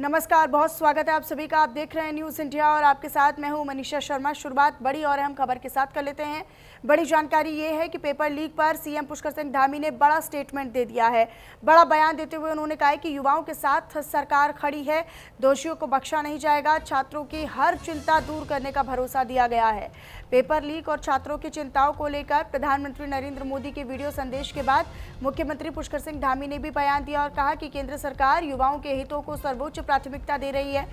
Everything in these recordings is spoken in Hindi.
नमस्कार, बहुत स्वागत है आप सभी का। आप देख रहे हैं न्यूज़ इंडिया और आपके साथ मैं हूं मनीषा शर्मा। शुरुआत बड़ी और अहम खबर के साथ कर लेते हैं। बड़ी जानकारी ये है कि पेपर लीक पर सीएम पुष्कर सिंह धामी ने बड़ा स्टेटमेंट दे दिया है। बड़ा बयान देते हुए उन्होंने कहा है कि युवाओं के साथ सरकार खड़ी है, दोषियों को बख्शा नहीं जाएगा, छात्रों की हर चिंता दूर करने का भरोसा दिया गया है। पेपर लीक और छात्रों की चिंताओं को लेकर प्रधानमंत्री नरेंद्र मोदी के वीडियो संदेश के बाद मुख्यमंत्री पुष्कर सिंह धामी ने भी बयान दिया और कहा कि केंद्र सरकार युवाओं के हितों को सर्वोच्च प्राथमिकता दे रही है।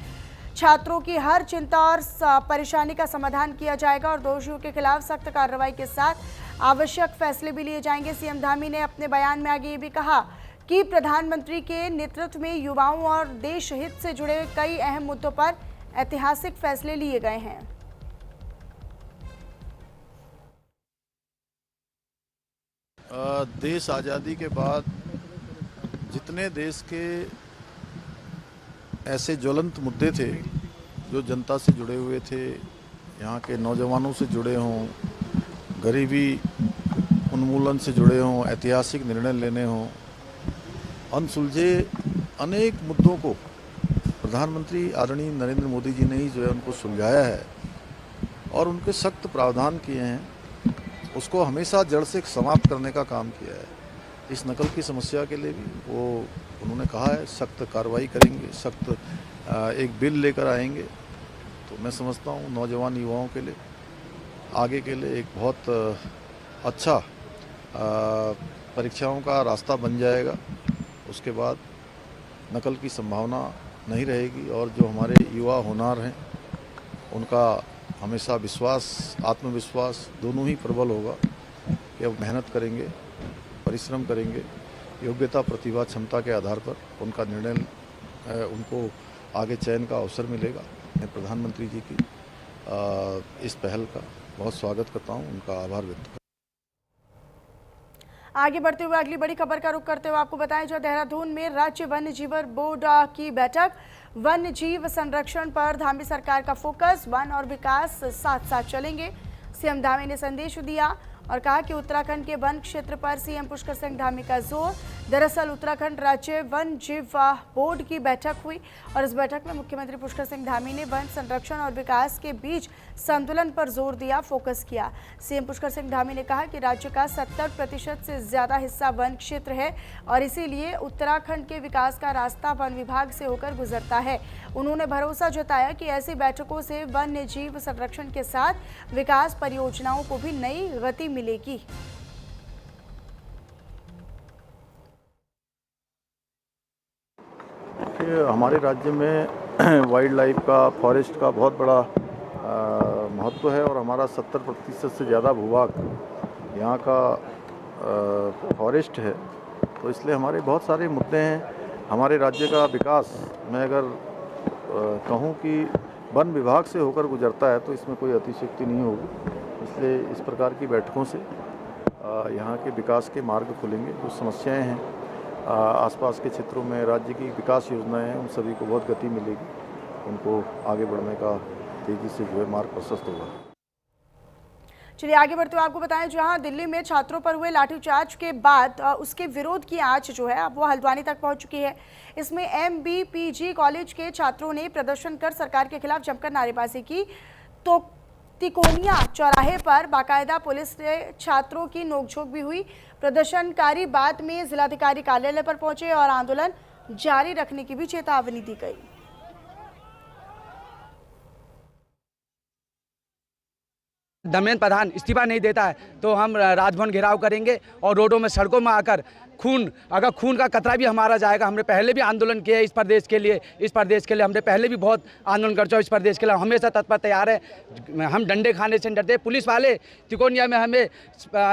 छात्रों की हर चिंता और परेशानी का समाधान किया जाएगा और दोषियों के खिलाफ सख्त कार्रवाई के साथ आवश्यक फैसले भी लिए जाएंगे। सीएम धामी ने अपने बयान में आगे ये भी कहा कि प्रधानमंत्री के नेतृत्व में युवाओं और देश हित से जुड़े कई अहम मुद्दों पर ऐतिहासिक फैसले लिए गए हैं। देश आज़ादी के बाद जितने देश के ऐसे ज्वलंत मुद्दे थे जो जनता से जुड़े हुए थे, यहाँ के नौजवानों से जुड़े हों, गरीबी उन्मूलन से जुड़े हों, ऐतिहासिक निर्णय लेने हों, अनसुलझे अनेक मुद्दों को प्रधानमंत्री आदरणीय नरेंद्र मोदी जी ने ही जो है उनको सुलझाया है और उनके सख्त प्रावधान किए हैं। उसको हमेशा जड़ से समाप्त करने का काम किया है। इस नकल की समस्या के लिए भी वो उन्होंने कहा है सख्त कार्रवाई करेंगे, सख्त एक बिल लेकर आएंगे। तो मैं समझता हूँ नौजवान युवाओं के लिए आगे के लिए एक बहुत अच्छा परीक्षाओं का रास्ता बन जाएगा। उसके बाद नकल की संभावना नहीं रहेगी और जो हमारे युवा होनहार हैं उनका हमेशा विश्वास, आत्मविश्वास दोनों ही प्रबल होगा कि अब मेहनत करेंगे, परिश्रम करेंगे, योग्यता, प्रतिभा, क्षमता के आधार पर उनका निर्णय, उनको आगे चयन का अवसर मिलेगा। मैं प्रधानमंत्री जी की इस पहल का बहुत स्वागत करता हूं, उनका आभार व्यक्त करता हूं। आगे बढ़ते हुए अगली बड़ी खबर का रुख करते हुए आपको बताएं, जो देहरादून में राज्य वन्य जीव बोर्ड की बैठक। वन्य जीव संरक्षण पर धामी सरकार का फोकस, वन और विकास साथ साथ चलेंगे। सीएम धामी ने संदेश दिया और कहा कि उत्तराखंड के वन क्षेत्र पर सीएम पुष्कर सिंह धामी का जोर। दरअसल उत्तराखंड राज्य वन जीव बोर्ड की बैठक हुई और इस बैठक में मुख्यमंत्री पुष्कर सिंह धामी ने वन संरक्षण और विकास के बीच संतुलन पर जोर दिया, फोकस किया। सीएम पुष्कर सिंह धामी ने कहा कि राज्य का 70% से ज्यादा हिस्सा वन क्षेत्र है और इसीलिए उत्तराखंड के विकास का रास्ता वन विभाग से होकर गुजरता है। उन्होंने भरोसा जताया कि ऐसी बैठकों से वन्य जीव संरक्षण के साथ विकास परियोजनाओं को भी नई गति मिलेगी। हमारे राज्य में वाइल्ड लाइफ का, फॉरेस्ट का बहुत बड़ा महत्व है और हमारा 70% से ज़्यादा भूभाग यहाँ का फॉरेस्ट है। तो इसलिए हमारे बहुत सारे मुद्दे हैं। हमारे राज्य का विकास, मैं अगर कहूँ कि वन विभाग से होकर गुजरता है तो इसमें कोई अतिशयोक्ति नहीं होगी। इसलिए इस प्रकार की बैठकों से यहाँ के विकास के मार्ग खुलेंगे। जो समस्याएं हैं आसपास के क्षेत्रों में, राज्य की विकास योजनाएं हैं, उन सभी को बहुत गति मिलेगी। उनको आगे बढ़ने का तेजी से जो है मार्ग प्रशस्त होगा। चलिए आगे बढ़ते हुए आपको बताएं, जहां दिल्ली में छात्रों पर हुए लाठीचार्ज के बाद उसके विरोध की आंच जो है अब वो हल्द्वानी तक पहुंच चुकी है। इसमें MBPG कॉलेज के छात्रों ने प्रदर्शन कर सरकार के खिलाफ जमकर नारेबाजी की। तो तिकोनिया चौराहे पर बाकायदा पुलिस से छात्रों की नोकझोंक भी हुई। प्रदर्शनकारी बाद में जिलाधिकारी कार्यालय पर पहुंचे और आंदोलन जारी रखने की भी चेतावनी दी गई। धर्मेंद्र प्रधान इस्तीफा नहीं देता है तो हम राजभवन घेराव करेंगे और रोडों में, सड़कों में आकर अगर खून का कतरा भी हमारा जाएगा। हमने पहले भी आंदोलन किया है इस प्रदेश के लिए, हमने पहले भी बहुत आंदोलन कर चुके इस प्रदेश के लिए। हमेशा तत्पर तैयार है। हम डंडे खाने से डरते। पुलिस वाले तिकोनिया में हमें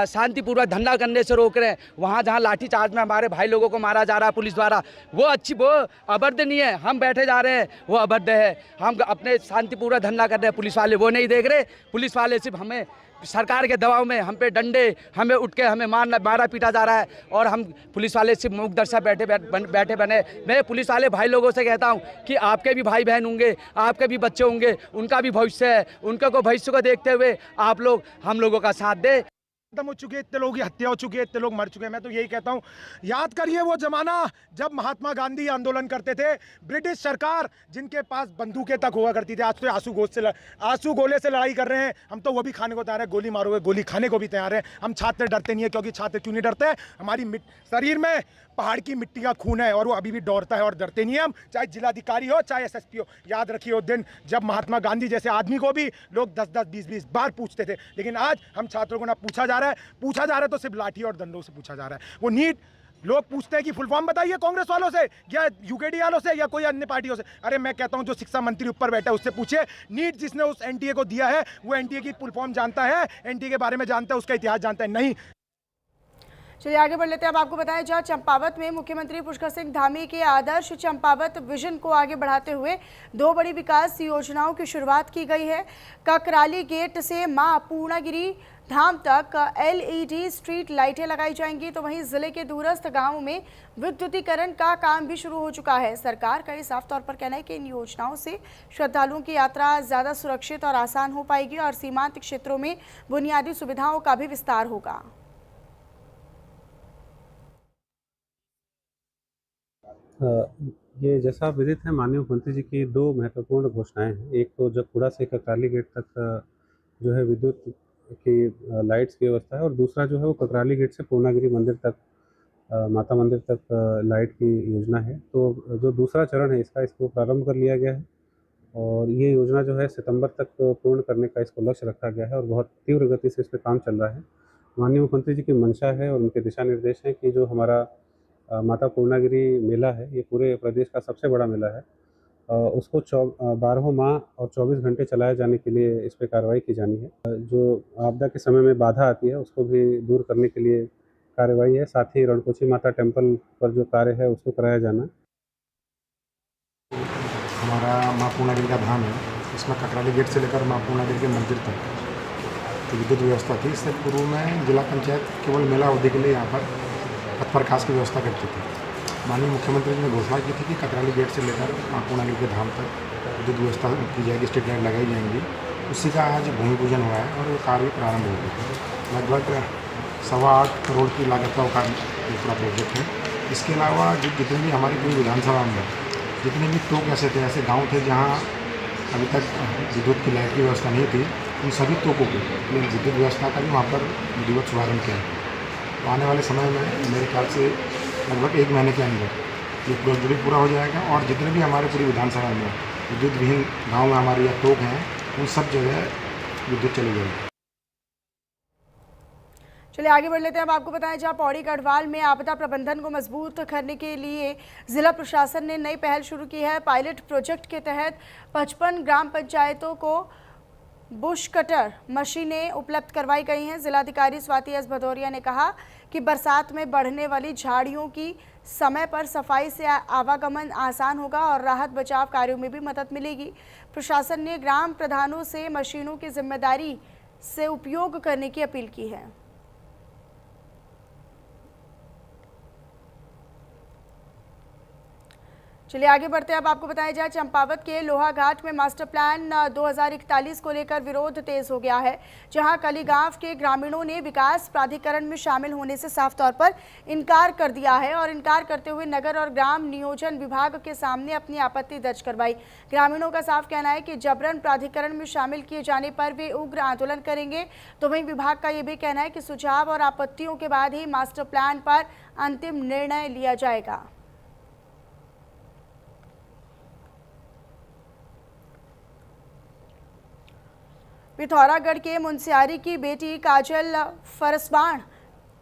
शांतिपूर्वक धरना करने से रोक रहे हैं। वहाँ जहाँ लाठीचार्ज में हमारे भाई लोगों को मारा जा रहा है पुलिस द्वारा, वो अभद्र नहीं है। हम बैठे जा रहे हैं, वो अभद्र है। हम अपने शांतिपूर्वक धरना कर रहे हैं, पुलिस वाले वो नहीं देख रहे। पुलिस वाले सिर्फ हमें सरकार के दबाव में, हम पे डंडे, हमें उठ के हमें मारा पीटा जा रहा है और हम पुलिस वाले सिर्फ मूक दर्शक बैठे बने। मैं पुलिस वाले भाई लोगों से कहता हूं कि आपके भी भाई बहन होंगे, आपके भी बच्चे होंगे, उनका भी भविष्य है। उनके को भविष्य को देखते हुए आप लोग हम लोगों का साथ दें। खत्म हो चुके हैं, इतने लोगों की हत्या हो चुकी है, इतने लोग मर चुके हैं। मैं तो यही कहता हूँ, याद करिए वो जमाना जब महात्मा गांधी आंदोलन करते थे। ब्रिटिश सरकार जिनके पास बंदूकें तक हुआ करती थी, आज तो आंसू गोले से लड़ाई कर रहे हैं। हम तो वो भी खाने को तैयार है, गोली मारोगे गोली खाने को भी तैयार है। हम छात्र डरते नहीं है, क्योंकि छात्र क्यों नहीं डरते? हमारी शरीर में पहाड़ की मिट्टी का खून है और वो अभी भी दौड़ता है और डरते नहीं हम, चाहे जिलाधिकारी हो चाहे एसएसपी हो। याद रखिए वो दिन जब महात्मा गांधी जैसे आदमी को भी लोग 10-10, 20-20 बार पूछते थे, लेकिन आज हम छात्रों को ना पूछा जा रहा है तो सिर्फ लाठी और डंडों से पूछा जा रहा है। वो नीट लोग पूछते हैं कि फुल फॉर्म बताइए कांग्रेस वालों से या यूकेडी वालों से या कोई अन्य पार्टियों से। अरे मैं कहता हूं जो शिक्षा मंत्री ऊपर बैठा है उससे पूछिए, नीट जिसने उस एनटीए को दिया है वो एनटीए की फुल फॉर्म जानता है, एनटीए के बारे में जानता है, उसका इतिहास जानता है? नहीं। चलिए आगे बढ़ लेते हैं। अब आपको बताएं, जहां चंपावत में मुख्यमंत्री पुष्कर सिंह धामी के आदर्श चंपावत विजन को आगे बढ़ाते हुए 2 बड़ी विकास योजनाओं की शुरुआत की गई है। ककराली गेट से मां पूर्णागिरी धाम तक LED स्ट्रीट लाइटें लगाई जाएंगी, तो वहीं जिले के दूरस्थ गांवों में विद्युतीकरण का काम भी शुरू हो चुका है। सरकार का ये साफ तौर पर कहना है कि इन योजनाओं से श्रद्धालुओं की यात्रा ज़्यादा सुरक्षित और आसान हो पाएगी और सीमांत क्षेत्रों में बुनियादी सुविधाओं का भी विस्तार होगा। ये जैसा आप विदित है, माननीय मुख्यमंत्री जी की 2 महत्वपूर्ण घोषणाएं हैं। एक तो जगपुरा से ककराली गेट तक जो है विद्युत की लाइट्स की व्यवस्था है, और दूसरा जो है वो ककराली गेट से पूर्णागिरी मंदिर तक, माता मंदिर तक लाइट की योजना है। तो जो दूसरा चरण है इसको प्रारंभ कर लिया गया है और ये योजना जो है सितंबर तक पूर्ण करने का इसको लक्ष्य रखा गया है और बहुत तीव्र गति से इस पर काम चल रहा है। माननीय मुख्यमंत्री जी की मंशा है और उनके दिशा निर्देश हैं कि जो हमारा माता पूर्णागिरी मेला है, ये पूरे प्रदेश का सबसे बड़ा मेला है, उसको 12 माह और 24 घंटे चलाए जाने के लिए इस पर कार्रवाई की जानी है। जो आपदा के समय में बाधा आती है उसको भी दूर करने के लिए कार्रवाई है। साथ ही रणकोची माता टेम्पल पर जो कार्य है उसको कराया जाना। हमारा माँ पूर्णागिरी का धाम है, इसमें ककराली गेट से लेकर माँ पूर्णागिरी के मंदिर तक तो विद्युत व्यवस्था थी। इससे पूर्व में जिला पंचायत केवल मेला अवधि के लिए यहाँ पर पथ प्रकाश की व्यवस्था करती थी। माननीय मुख्यमंत्री जी ने घोषणा की थी कि ककराली गेट से लेकर माँ पूर्णागिरी के धाम तक विद्युत व्यवस्था की जाएगी, स्ट्रीट लाइट लगाई जाएंगी। उसी का आज भूमि पूजन हुआ है और वो कार्य प्रारंभ हो गया। लगभग 8.25 करोड़ की लागत का पूरा प्रोजेक्ट है। इसके अलावा जितने भी हमारी पूरी विधानसभा में जितने भी टोक ऐसे गाँव थे जहाँ अभी तक विद्युत की लाइट की व्यवस्था नहीं थी, उन सभी टोकों की विद्युत व्यवस्था का भी वहाँ पर विधिवत शुभारम्भ किया है। तो आने वाले समय में मेरे ख्याल से लगभग 1 महीने के अंदर ये प्रोजेक्ट पूरा हो जाएगा और जितने भी हमारे पूरी विधानसभा में विद्युत विहीन गाँव में हमारे या टोक हैं, उन सब जगह विद्युत चली जाएगी। चलिए आगे बढ़ लेते हैं। अब आपको बताएं, जहां पौड़ी गढ़वाल में आपदा प्रबंधन को मजबूत करने के लिए जिला प्रशासन ने नई पहल शुरू की है। पायलट प्रोजेक्ट के तहत 55 ग्राम पंचायतों को बुश कटर मशीनें उपलब्ध करवाई गई हैं। जिलाधिकारी स्वाति एस भदौरिया ने कहा कि बरसात में बढ़ने वाली झाड़ियों की समय पर सफाई से आवागमन आसान होगा और राहत बचाव कार्यों में भी मदद मिलेगी। प्रशासन ने ग्राम प्रधानों से मशीनों की जिम्मेदारी से उपयोग करने की अपील की है। चलिए आगे बढ़ते हैं। अब आपको बताया जाए, चंपावत के लोहा घाट में मास्टर प्लान 2041 को लेकर विरोध तेज हो गया है, जहां कली गांव के ग्रामीणों ने विकास प्राधिकरण में शामिल होने से साफ तौर पर इनकार कर दिया है और इनकार करते हुए नगर और ग्राम नियोजन विभाग के सामने अपनी आपत्ति दर्ज करवाई। ग्रामीणों का साफ कहना है कि जबरन प्राधिकरण में शामिल किए जाने पर वे उग्र आंदोलन करेंगे। तो वहीं विभाग का ये भी कहना है कि सुझाव और आपत्तियों के बाद ही मास्टर प्लान पर अंतिम निर्णय लिया जाएगा। पिथौरागढ़ के मुंसियारी की बेटी काजल फरसबाण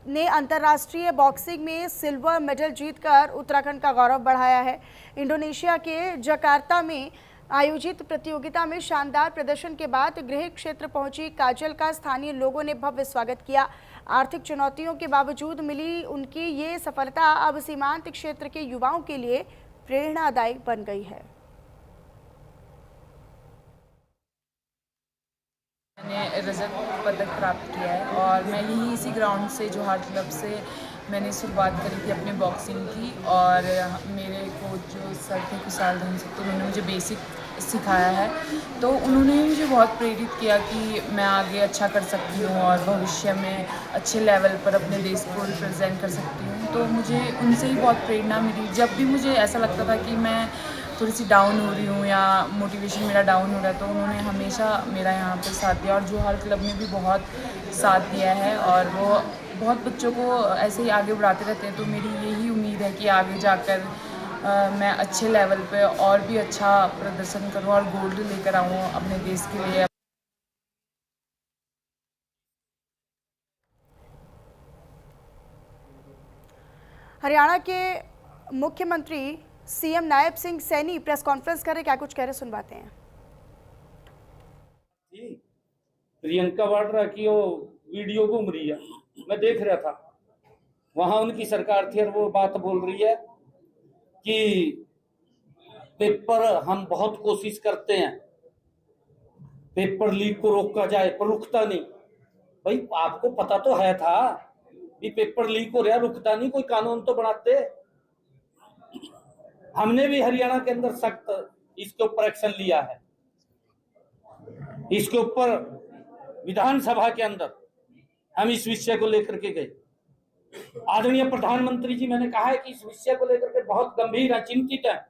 ने अंतर्राष्ट्रीय बॉक्सिंग में सिल्वर मेडल जीतकर उत्तराखंड का गौरव बढ़ाया है। इंडोनेशिया के जकार्ता में आयोजित प्रतियोगिता में शानदार प्रदर्शन के बाद गृह क्षेत्र पहुंची काजल का स्थानीय लोगों ने भव्य स्वागत किया। आर्थिक चुनौतियों के बावजूद मिली उनकी ये सफलता अब सीमांत क्षेत्र के युवाओं के लिए प्रेरणादायक बन गई है। मैंने रजत पदक प्राप्त किया है और मैं यही इसी ग्राउंड से जोहार क्लब से मैंने शुरुआत करी थी अपने बॉक्सिंग की। और मेरे कोच जो सर थे कुशाल धन से, तो उन्होंने मुझे बेसिक सिखाया है। तो उन्होंने मुझे बहुत प्रेरित किया कि मैं आगे अच्छा कर सकती हूँ और भविष्य में अच्छे लेवल पर अपने देश को रिप्रेजेंट कर सकती हूँ। तो मुझे उनसे ही बहुत प्रेरणा मिली। जब भी मुझे ऐसा लगता था कि मैं थोड़ी सी डाउन हो रही हूँ या मोटिवेशन मेरा डाउन हो रहा है, तो उन्होंने हमेशा मेरा यहाँ पर साथ दिया और जोहार क्लब ने भी बहुत साथ दिया है और वो बहुत बच्चों को ऐसे ही आगे बढ़ाते रहते हैं। तो मेरी यही उम्मीद है कि आगे जाकर मैं अच्छे लेवल पे और भी अच्छा प्रदर्शन करूँ और गोल्ड लेकर आऊँ अपने देश के लिए। हरियाणा के मुख्यमंत्री CM Nayab Singh Saini press conference कर रहे, क्या कुछ कह रहे सुनवाते हैं। प्रियंका वाड्रा की वो वीडियो घूम रही है, मैं देख रहा था, वहां उनकी सरकार थी और वो बात बोल रही है कि पेपर हम बहुत कोशिश करते हैं पेपर लीक को रोका जाए पर रुकता नहीं। भाई आपको पता तो है था कि पेपर लीक हो रहा, रुकता नहीं, कोई कानून तो बनाते। हमने भी हरियाणा के अंदर सख्त इसके ऊपर एक्शन लिया है। इसके ऊपर विधानसभा के अंदर हम इस विषय को लेकर के गए। आदरणीय प्रधानमंत्री जी, मैंने कहा है कि इस विषय को लेकर के बहुत गंभीर है, चिंतित है।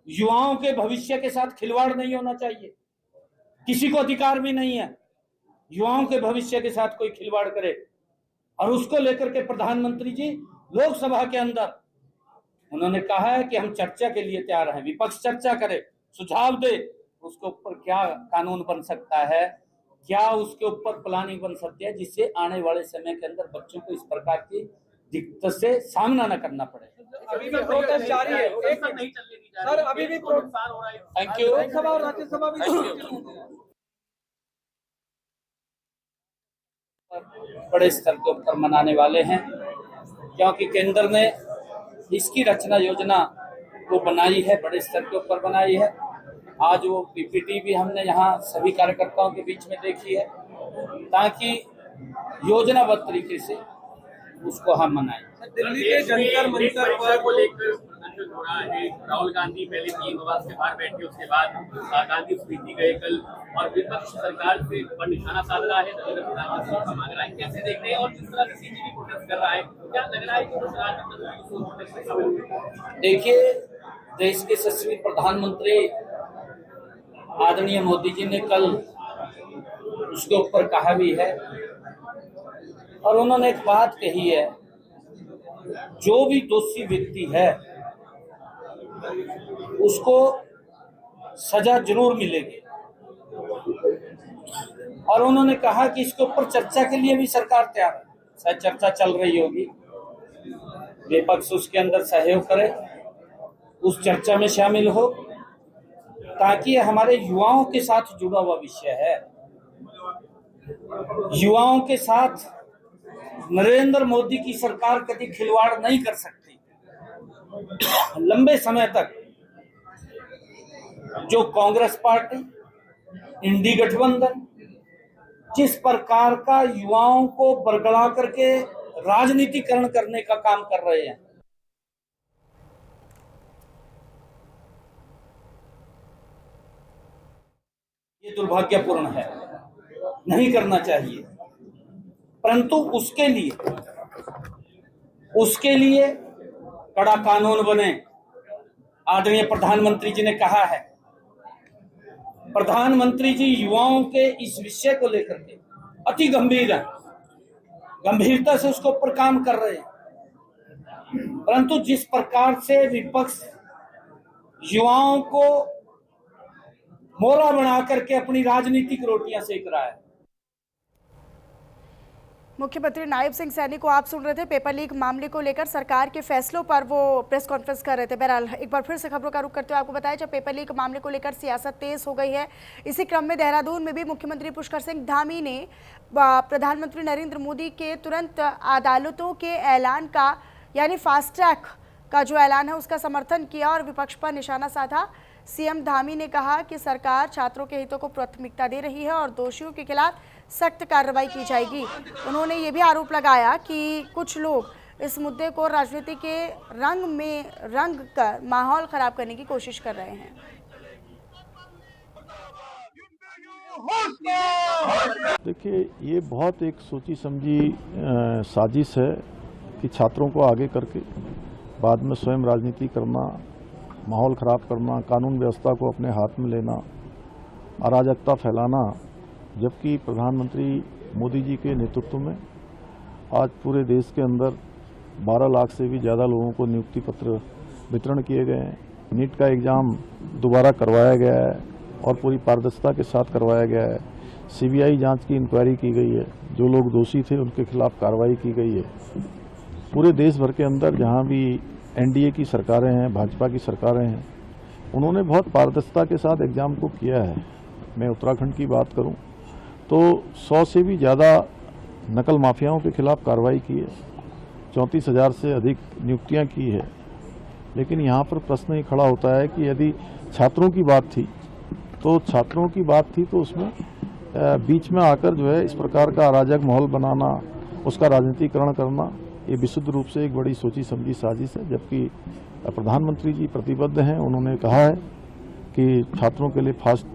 युवाओं के भविष्य के साथ खिलवाड़ नहीं होना चाहिए, किसी को अधिकार भी नहीं है युवाओं के भविष्य के साथ कोई खिलवाड़ करे। और उसको लेकर के प्रधानमंत्री जी लोकसभा के अंदर उन्होंने कहा है कि हम चर्चा के लिए तैयार हैं, विपक्ष चर्चा करे, सुझाव दे, उसके ऊपर क्या कानून बन सकता है, क्या उसके ऊपर प्लानिंग बन सकती है जिससे आने वाले समय के अंदर बच्चों को इस प्रकार की दिक्कत से सामना न करना पड़े। अभी भी प्रोटेस्ट जारी है, एक साथ नहीं चलने दी जा रही है। सर अभी भी प्रोटेस्ट हो रहा है। Thank you. लोकसभा और राज्यसभा भी बड़े स्तर के ऊपर मनाने वाले हैं, क्योंकि केंद्र ने इसकी रचना योजना को बनाई है, बड़े स्तर के ऊपर बनाई है। आज वो पीपीटी भी हमने यहाँ सभी कार्यकर्ताओं के बीच में देखी है, ताकि योजनाबद्ध तरीके से उसको हम मनाएं। दिल्ली के जंतर मंतर पर को लेकर प्रदर्शन हो रहा है। राहुल गांधी पहले 3 बजे के बाहर बैठे, उसके बाद गांधी स्मृति गए कल, और विपक्ष सरकार से पर निशाना साध रहा है, नरेंद्र प्रधान जी से मांग रहा है। कैसे देख रहे हैं? और जिस तरह से सीजीबी प्रोटेस्ट कर रहा है, क्या लग रहा है कि देखिए, देश के यशस्वी प्रधानमंत्री आदरणीय मोदी जी ने कल उसके ऊपर कहा भी है, और उन्होंने एक बात कही है, जो भी दोषी व्यक्ति है उसको सजा जरूर मिलेगी। और उन्होंने कहा कि इसके ऊपर चर्चा के लिए भी सरकार तैयार है। शायद चर्चा चल रही होगी, विपक्ष उसके अंदर सहयोग करे, उस चर्चा में शामिल हो, ताकि ये हमारे युवाओं के साथ जुड़ा हुआ विषय है। युवाओं के साथ नरेंद्र मोदी की सरकार कभी खिलवाड़ नहीं कर सकती। लंबे समय तक जो कांग्रेस पार्टी, इंडी गठबंधन जिस प्रकार का युवाओं को बरगला करके राजनीतिकरण करने का काम कर रहे हैं, ये दुर्भाग्यपूर्ण है, नहीं करना चाहिए। परंतु उसके लिए कड़ा कानून बने। आदरणीय प्रधानमंत्री जी ने कहा है, प्रधानमंत्री जी युवाओं के इस विषय को लेकर के अति गंभीर है, गंभीरता से उसके ऊपर काम कर रहे हैं। परंतु जिस प्रकार से विपक्ष युवाओं को मोहरा बना करके अपनी राजनीतिक रोटियां सेक रहा है। मुख्यमंत्री नायब सिंह सैनी को आप सुन रहे थे। पेपर लीक मामले को लेकर सरकार के फैसलों पर वो प्रेस कॉन्फ्रेंस कर रहे थे। बहरहाल एक बार फिर से खबरों का रुख करते हुए आपको बताया, जब पेपर लीक मामले को लेकर सियासत तेज हो गई है, इसी क्रम में देहरादून में भी मुख्यमंत्री पुष्कर सिंह धामी ने प्रधानमंत्री नरेंद्र मोदी के तुरंत अदालतों के ऐलान का, यानी फास्ट ट्रैक का जो ऐलान है उसका समर्थन किया और विपक्ष पर निशाना साधा। सीएम धामी ने कहा कि सरकार छात्रों के हितों को प्राथमिकता दे रही है और दोषियों के खिलाफ सख्त कार्रवाई की जाएगी। उन्होंने ये भी आरोप लगाया कि कुछ लोग इस मुद्दे को राजनीति के रंग में रंग कर माहौल खराब करने की कोशिश कर रहे हैं। देखिए, ये बहुत एक सोची समझी साजिश है कि छात्रों को आगे करके बाद में स्वयं राजनीति करना, माहौल ख़राब करना, कानून व्यवस्था को अपने हाथ में लेना, अराजकता फैलाना। जबकि प्रधानमंत्री मोदी जी के नेतृत्व में आज पूरे देश के अंदर 12 लाख से भी ज़्यादा लोगों को नियुक्ति पत्र वितरण किए गए हैं। नीट का एग्ज़ाम दोबारा करवाया गया है और पूरी पारदर्शिता के साथ करवाया गया है। सीबीआई जांच की इंक्वायरी की गई है, जो लोग दोषी थे उनके खिलाफ कार्रवाई की गई है। पूरे देश भर के अंदर जहां भी एनडीए की सरकारें हैं, भाजपा की सरकारें हैं, उन्होंने बहुत पारदर्शिता के साथ एग्ज़ाम को किया है। मैं उत्तराखंड की बात करूं तो 100 से भी ज़्यादा नकल माफियाओं के खिलाफ कार्रवाई की है, 34,000 से अधिक नियुक्तियां की है। लेकिन यहाँ पर प्रश्न ये खड़ा होता है कि यदि छात्रों की बात थी तो उसमें बीच में आकर जो है इस प्रकार का अराजक माहौल बनाना, उसका राजनीतिकरण करना, ये विशुद्ध रूप से एक बड़ी सोची समझी साजिश है। जबकि प्रधानमंत्री जी प्रतिबद्ध हैं, उन्होंने कहा है कि छात्रों के लिए फास्ट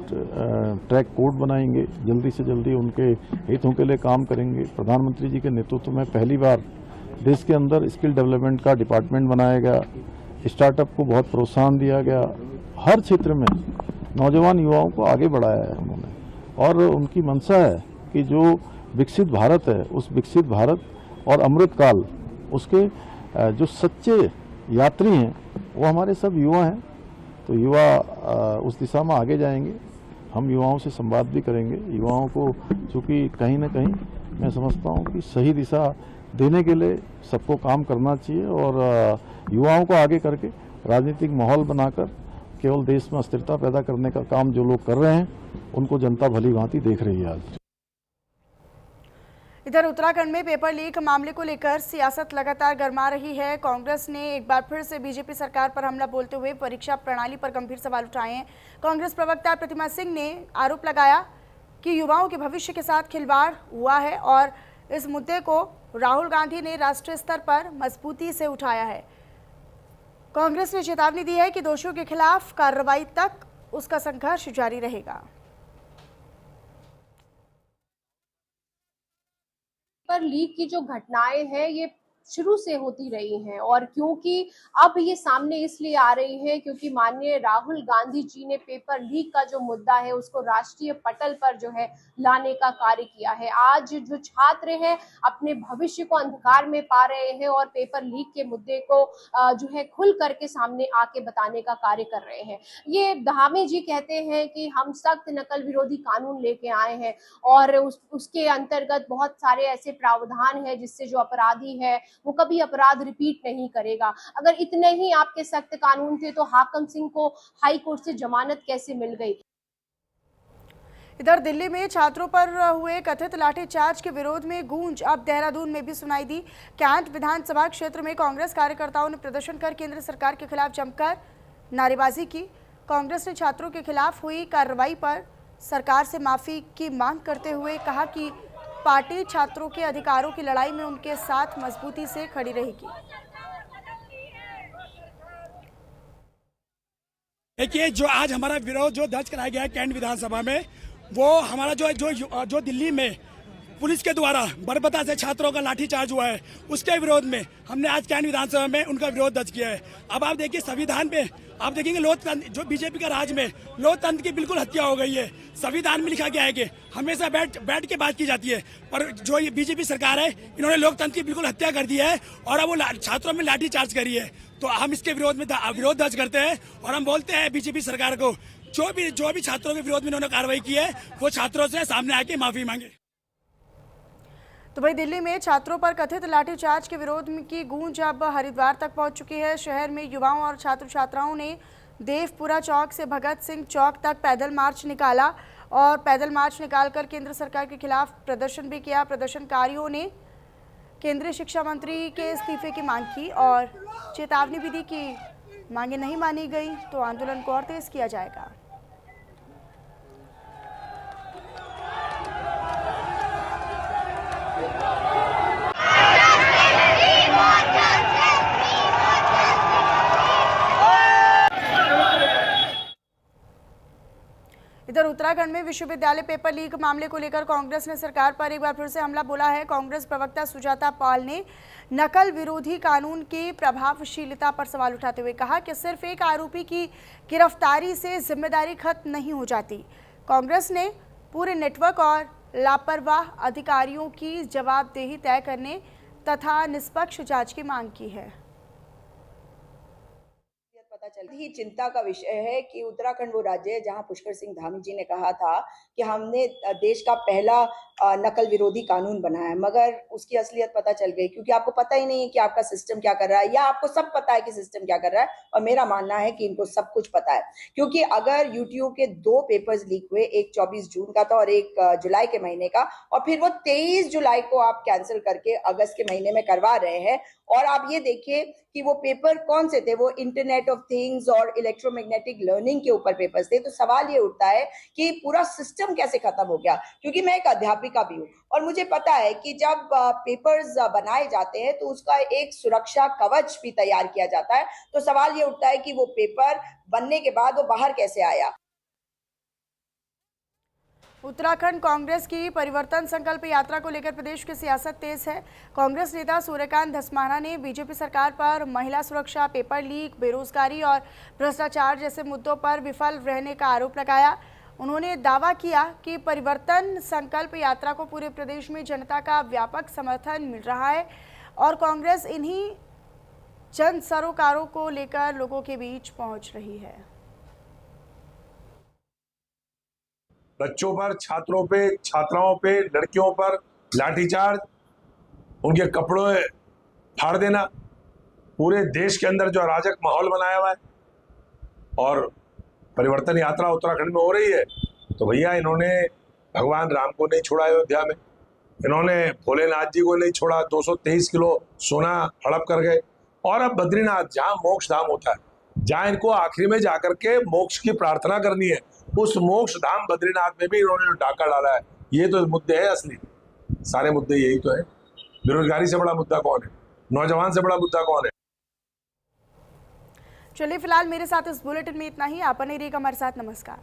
ट्रैक कोर्ट बनाएंगे, जल्दी से जल्दी उनके हितों के लिए काम करेंगे। प्रधानमंत्री जी के नेतृत्व में पहली बार देश के अंदर स्किल डेवलपमेंट का डिपार्टमेंट बनाया गया, स्टार्टअप को बहुत प्रोत्साहन दिया गया। हर क्षेत्र में नौजवान युवाओं को आगे बढ़ाया है उन्होंने, और उनकी मंशा है कि जो विकसित भारत है, उस विकसित भारत और अमृतकाल, उसके जो सच्चे यात्री हैं वो हमारे सब युवा हैं। तो युवा उस दिशा में आगे जाएंगे। हम युवाओं से संवाद भी करेंगे। युवाओं को चूँकि कहीं ना कहीं मैं समझता हूँ कि सही दिशा देने के लिए सबको काम करना चाहिए, और युवाओं को आगे करके राजनीतिक माहौल बनाकर केवल देश में अस्थिरता पैदा करने का काम जो लोग कर रहे हैं, उनको जनता भली भांति देख रही है। आज इधर उत्तराखंड में पेपर लीक मामले को लेकर सियासत लगातार गरमा रही है। कांग्रेस ने एक बार फिर से बीजेपी सरकार पर हमला बोलते हुए परीक्षा प्रणाली पर गंभीर सवाल उठाए हैं। कांग्रेस प्रवक्ता प्रतिमा सिंह ने आरोप लगाया कि युवाओं के भविष्य के साथ खिलवाड़ हुआ है और इस मुद्दे को राहुल गांधी ने राष्ट्रीय स्तर पर मजबूती से उठाया है। कांग्रेस ने चेतावनी दी है कि दोषियों के खिलाफ कार्रवाई तक उसका संघर्ष जारी रहेगा। पर लीक की जो घटनाएं हैं ये शुरू से होती रही हैं, और क्योंकि अब ये सामने इसलिए आ रही है क्योंकि माननीय राहुल गांधी जी ने पेपर लीक का जो मुद्दा है उसको राष्ट्रीय पटल पर जो है लाने का कार्य किया है। आज जो छात्र हैं अपने भविष्य को अंधकार में पा रहे हैं और पेपर लीक के मुद्दे को जो है खुल करके सामने आके बताने का कार्य कर रहे हैं। ये धामी जी कहते हैं कि हम सख्त नकल विरोधी कानून लेके आए हैं और उसके अंतर्गत बहुत सारे ऐसे प्रावधान है जिससे जो अपराधी है वो कभी अपराध रिपीट नहीं करेगा। अगर इतने ही आपके सख्त कानून थे तो हाकम सिंह को हाई कोर्ट से जमानत कैसे मिल गई? इधर दिल्ली में छात्रों पर हुए कथित लाठीचार्ज के विरोध में गूंज अब देहरादून में भी सुनाई दी। कैंट विधानसभा क्षेत्र में कांग्रेस कार्यकर्ताओं ने प्रदर्शन कर केंद्र सरकार के खिलाफ जमकर नारेबाजी की। कांग्रेस ने छात्रों के खिलाफ हुई कार्रवाई पर सरकार से माफी की मांग करते हुए कहा कि पार्टी छात्रों के अधिकारों की लड़ाई में उनके साथ मजबूती से खड़ी रहेगी। देखिए, जो आज हमारा विरोध जो दर्ज कराया गया है कैंट विधानसभा में, वो हमारा जो दिल्ली में पुलिस के द्वारा बर्बरता से छात्रों का लाठीचार्ज हुआ है, उसके विरोध में हमने आज कैंट विधानसभा में उनका विरोध दर्ज किया है। अब आप देखिए संविधान में आप देखेंगे लोकतंत्र, जो बीजेपी का राज में लोकतंत्र की बिल्कुल हत्या हो गई है। संविधान में लिखा गया है कि हमेशा बैठ के बात की जाती है, पर जो ये बीजेपी सरकार है इन्होंने लोकतंत्र की बिल्कुल हत्या कर दी है और अब वो छात्रों में लाठीचार्ज करी है। तो हम इसके विरोध में विरोध दर्ज करते हैं और हम बोलते हैं बीजेपी सरकार को जो भी छात्रों के विरोध में इन्होंने कार्रवाई की है वो छात्रों से सामने आके माफी मांगे। तो वही दिल्ली में छात्रों पर कथित लाठीचार्ज के विरोध की गूंज अब हरिद्वार तक पहुंच चुकी है। शहर में युवाओं और छात्र छात्राओं ने देवपुरा चौक से भगत सिंह चौक तक पैदल मार्च निकाला और पैदल मार्च निकालकर केंद्र सरकार के खिलाफ प्रदर्शन भी किया। प्रदर्शनकारियों ने केंद्रीय शिक्षा मंत्री के इस्तीफे की मांग की और चेतावनी भी दी कि मांगे नहीं मानी गई तो आंदोलन को और तेज किया जाएगा। इधर उत्तराखंड में विश्वविद्यालय पेपर लीक मामले को लेकर कांग्रेस ने सरकार पर एक बार फिर से हमला बोला है। कांग्रेस प्रवक्ता सुजाता पाल ने नकल विरोधी कानून की प्रभावशीलता पर सवाल उठाते हुए कहा कि सिर्फ एक आरोपी की गिरफ्तारी से जिम्मेदारी खत्म नहीं हो जाती। कांग्रेस ने पूरे नेटवर्क और लापरवाह अधिकारियों की जवाबदेही तय करने तथा निष्पक्ष जांच की मांग की है। पता चलती ही चिंता का विषय है कि उत्तराखंड वो राज्य है जहां पुष्कर सिंह धामी जी ने कहा था कि हमने देश का पहला नकल विरोधी कानून बनाया, मगर उसकी असलियत पता चल गई, क्योंकि आपको पता ही नहीं है कि आपका सिस्टम क्या कर रहा है, या आपको सब पता है कि सिस्टम क्या कर रहा है। और मेरा मानना है कि इनको सब कुछ पता है, क्योंकि अगर यूट्यूब के 2 पेपर्स लीक हुए, एक 24 जून का था और एक जुलाई के महीने का, और फिर वो 23 जुलाई को आप कैंसिल करके अगस्त के महीने में करवा रहे हैं। और आप ये देखिए कि वो पेपर कौन से थे, वो इंटरनेट ऑफ थिंग्स और इलेक्ट्रोमैग्नेटिक लर्निंग के ऊपर पेपर्स थे। तो सवाल ये उठता है कि पूरा सिस्टम कैसे खत्म हो गया, क्योंकि मैं एक अध्यापिका भी हूँ और मुझे पता है कि जब पेपर्स बनाए जाते हैं तो उसका एक सुरक्षा कवच भी तैयार किया जाता है। तो सवाल ये उठता है कि वो पेपर बनने के बाद वो बाहर कैसे आया। उत्तराखंड कांग्रेस की परिवर्तन संकल्प यात्रा को लेकर प्रदेश की सियासत तेज है। कांग्रेस नेता सूर्यकांत धस्माना ने बीजेपी सरकार पर महिला सुरक्षा, पेपर लीक, बेरोजगारी और भ्रष्टाचार जैसे मुद्दों पर विफल रहने का आरोप लगाया। उन्होंने दावा किया कि परिवर्तन संकल्प यात्रा को पूरे प्रदेश में जनता का व्यापक समर्थन मिल रहा है और कांग्रेस इन्हीं जन सरोकारों को लेकर लोगों के बीच पहुंच रही है। बच्चों पर, छात्रों पे, छात्राओं पे, लड़कियों पर लाठीचार्ज, उनके कपड़े फाड़ देना, पूरे देश के अंदर जो अराजक माहौल बनाया हुआ है। और परिवर्तन यात्रा उत्तराखंड में हो रही है तो भैया इन्होंने भगवान राम को नहीं छोड़ा अयोध्या में, इन्होंने भोलेनाथ जी को नहीं छोड़ा, 223 किलो सोना हड़प कर गए। और अब बद्रीनाथ, जहाँ मोक्ष धाम होता है, जहाँ इनको आखिरी में जाकर के मोक्ष की प्रार्थना करनी है, उस मोक्ष धाम बद्रीनाथ में भी इन्होंने जो डाका डाला है, ये तो मुद्दे है असली। सारे मुद्दे यही तो है। बेरोजगारी से बड़ा मुद्दा कौन है? नौजवान से बड़ा मुद्दा कौन है? चलिए फिलहाल मेरे साथ इस बुलेटिन में इतना ही। आप बने रहिएगा हमारे साथ। नमस्कार।